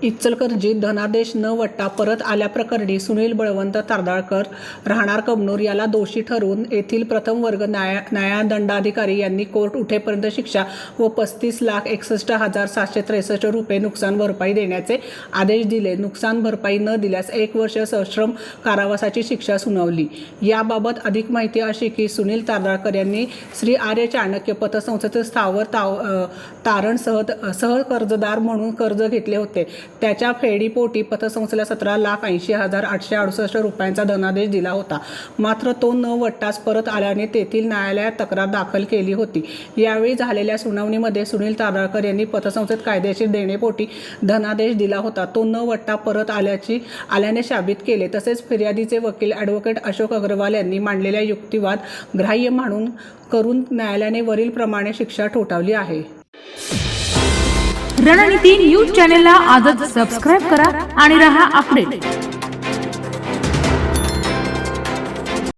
इचलकरंजीत धनादेश न वटता परत आल्याप्रकरणी सुनील बळवंत तारदाळकर राहणार कबनूर याला दोषी ठरवून येथील प्रथम वर्ग न्यायदंडाधिकारी यांनी कोर्ट उठेपर्यंत शिक्षा व 35,61,763 रुपये नुकसान भरपाई देण्याचे आदेश दिले. नुकसान भरपाई न दिल्यास 1 वर्ष सश्रम कारावासाची शिक्षा सुनावली. याबाबत अधिक माहिती अशी की सुनील तारदाळकर यांनी श्री आर्य चाणक्य पतसंस्थेतील स्थावर तारण सहकर्जदार म्हणून कर्ज घेतले होते. त्याच्या फेडीपोटी पतसंस्थेला 17,80,868 रुपयांचा धनादेश दिला होता. मात्र तो न वटताच परत आल्याने तेथील न्यायालयात तक्रार दाखल केली होती. यावेळी झालेल्या सुनावणीमध्ये सुनील तारदाळकर यांनी पतसंस्थेत कायदेशीर देणेपोटी धनादेश दिला होता. तो न वटता परत आल्याने साबित केले. तसेच फिर्यादीचे वकील ॲडव्होकेट अशोक अग्रवाल यांनी मांडलेल्या युक्तिवाद ग्राह्य करून न्यायालयाने वरील प्रमाणे शिक्षा ठोठावली आहे. रणनीती न्यूज चॅनलला आजच सबस्क्राइब करा आणि रहा अपडेट.